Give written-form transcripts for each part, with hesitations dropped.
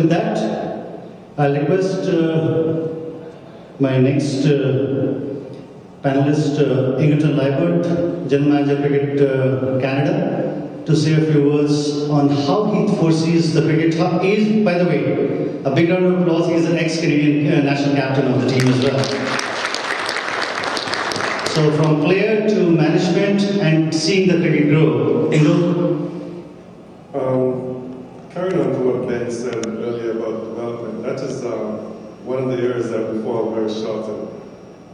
with that, I'll request my next panelist, Ingleton Liburd, General Manager Cricket Canada, to say a few words on how he foresees the cricket. He is, by the way, a big round of applause, he is an ex-Canadian national captain of the team as well. So from player to management and seeing the cricket grow. Ingo? Carrying on to what Ben said earlier about development, that is one of the areas that we fall very short in.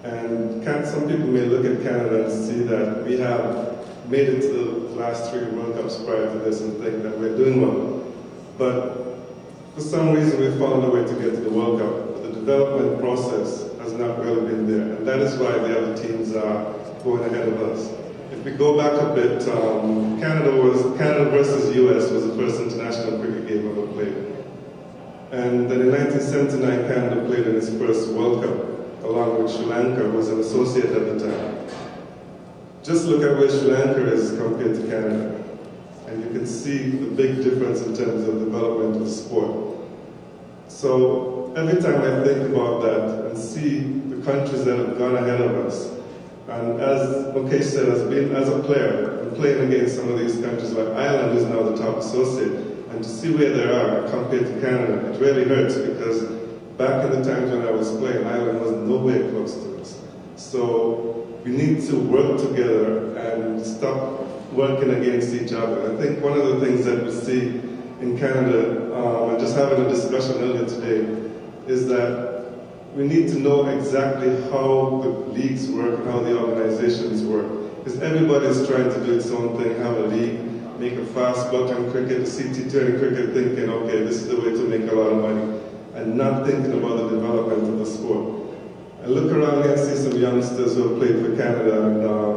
And some people may look at Canada and see that we have made it to the last 3 World Cups prior to this and think that we're doing well. But for some reason we found a way to get to the World Cup. But the development process has not really been there. And that is why the other teams are going ahead of us. If we go back a bit, Canada versus US was the first international cricket game ever played. And then in 1979, Canada played in its first World Cup, along with Sri Lanka, who was an associate at the time. Just look at where Sri Lanka is compared to Canada, and you can see the big difference in terms of development of the sport. So every time I think about that and see the countries that have gone ahead of us, and as Mukesh said, as a player, and playing against some of these countries like Ireland, who's now the top associate, and to see where they are compared to Canada, it really hurts because back in the times when I was playing, Ireland was nowhere close to us. So we need to work together and stop working against each other. I think one of the things that we see in Canada, and just having a discussion earlier today, is that we need to know exactly how the leagues work and how the organizations work. Because everybody's trying to do its own thing, have a league, make a fast buck on cricket, CT20 cricket, thinking, okay, this is the way to make a lot of money, and not thinking about the development of the sport. I look around here and see some youngsters who have played for Canada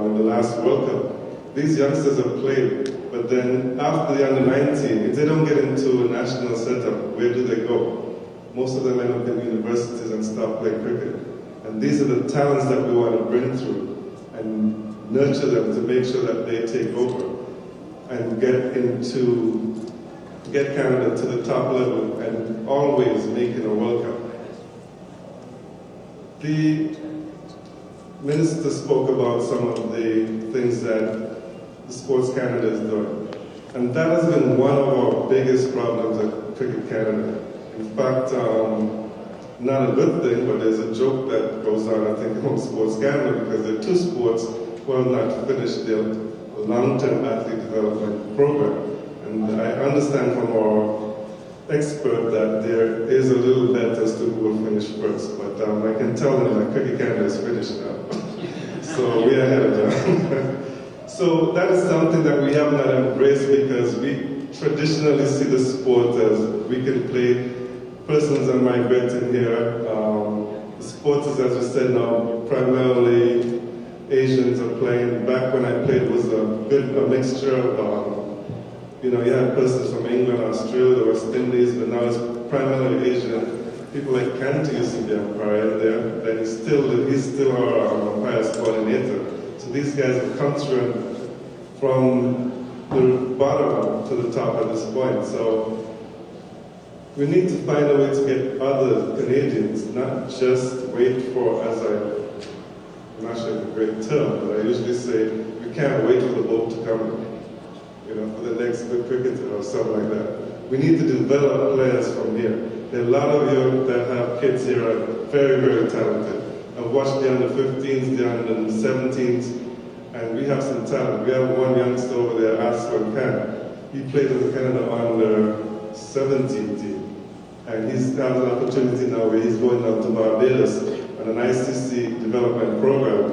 in the last World Cup. These youngsters have played, but then after the under-19, if they don't get into a national setup, where do they go? Most of them end up in universities and start playing cricket. And these are the talents that we want to bring through and nurture them to make sure that they take over and get Canada to the top level and always making a World Cup. The minister spoke about some of the things that the Sports Canada is doing. And that has been one of our biggest problems at Cricket Canada. In fact, not a good thing, but there's a joke that goes on, I think, among Sports Canada, because there are 2 sports who have not finished their long-term athlete development program. And I understand from our expert that there is a little bet as to who will finish first, but I can tell them that Cricket Canada is finished now. So we are ahead of them. So that is something that we have not embraced because we traditionally see the sport as we can play. Persons are migrating here. The sport is, as we said now, primarily Asians are playing. Back when I played, it was a mixture of, you had persons from England, Australia, the West Indies, but now it's primarily Asian. People like Kanti used to be an umpire in there, then he's still our umpires coordinator. So these guys have come through from the bottom to the top at this point. So we need to find a way to get other Canadians, not just wait for, I'm not sure it's a great term, but I usually say, we can't wait for the boat to come, for the next good cricketer or something like that. We need to develop players from here. There are a lot of you that have kids here are very, very talented. I've watched the under-15s, the under-17s, and we have some talent. We have one youngster over there, Aswan Khan. He played in the Canada under-17 team. And he's got an opportunity now where he's going down to Barbados on an ICC development program.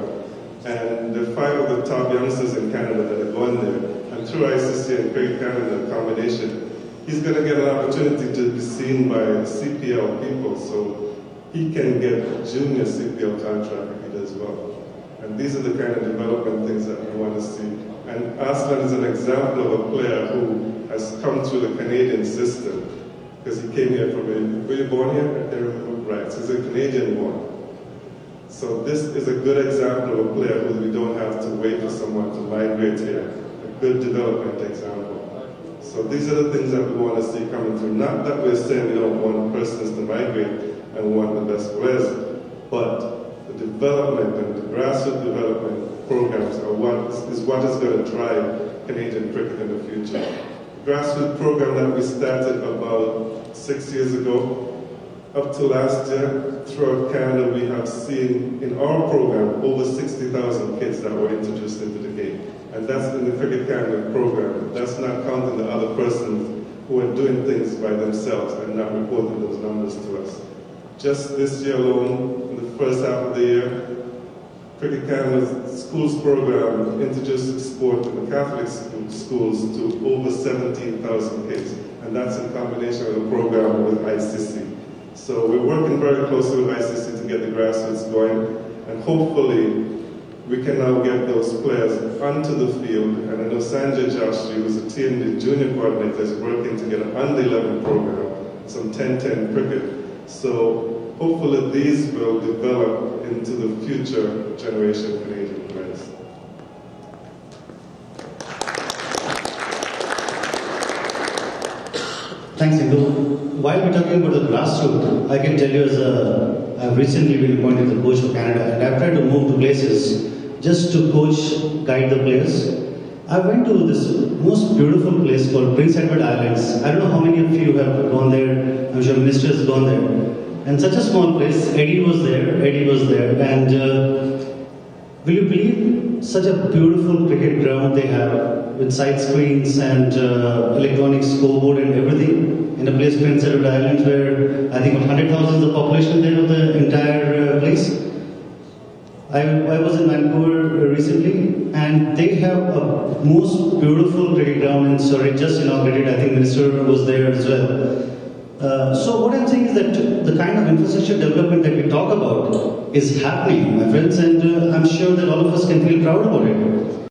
And there are 5 of the top youngsters in Canada that are going there. And through ICC and Cricket Canada combination, he's going to get an opportunity to be seen by CPL people, so he can get a junior CPL contract as well. And these are the kind of development things that we want to see. And Aslan is an example of a player who has come through the Canadian system, because he came here from were you born here? I can't remember. Right, so he's a Canadian born. So this is a good example of a player who we don't have to wait for someone to migrate here. A good development example. So these are the things that we want to see coming through. Not that we're saying we don't want persons to migrate and we want the best players, but the development and the grassroots development programs are what is going to drive Canadian cricket in the future. The grassroots program that we started about 6 years ago, up to last year, throughout Canada, we have seen in our program over 60,000 kids that were introduced into the game. And that's in the Cricket Canada program. That's not counting the other persons who are doing things by themselves and not reporting those numbers to us. Just this year alone, in the first half of the year, Cricket Canada's schools program introduced sport in the Catholic schools to over 17,000 kids. And that's in combination with a program with ICC. So we're working very closely with ICC to get the grassroots going, and hopefully we can now get those players onto the field. And I know Sanjay Joshi, who's a TND junior coordinator, is working to get an under-11 program, some 10-10 cricket. So hopefully these will develop into the future generation of Canadian players. Thanks, Indu. While we're talking about the grassroots, I can tell you I've recently been appointed the coach for Canada, and I've tried to move to places just to coach, guide the players. I went to this most beautiful place called Prince Edward Islands. I don't know how many of you have gone there. I'm sure Minister has gone there. And such a small place. Eddie was there, and will you believe such a beautiful cricket ground they have with side screens and electronic scoreboard and everything in a place Prince Edward Islands where I think 100,000 is the population there of the entire place. I was in Vancouver recently, and they have a most beautiful cricket ground in Surrey, just inaugurated. I think Minister was there as well. So what I'm saying is that the kind of infrastructure development that we talk about is happening, my friends, and I'm sure that all of us can feel proud about it.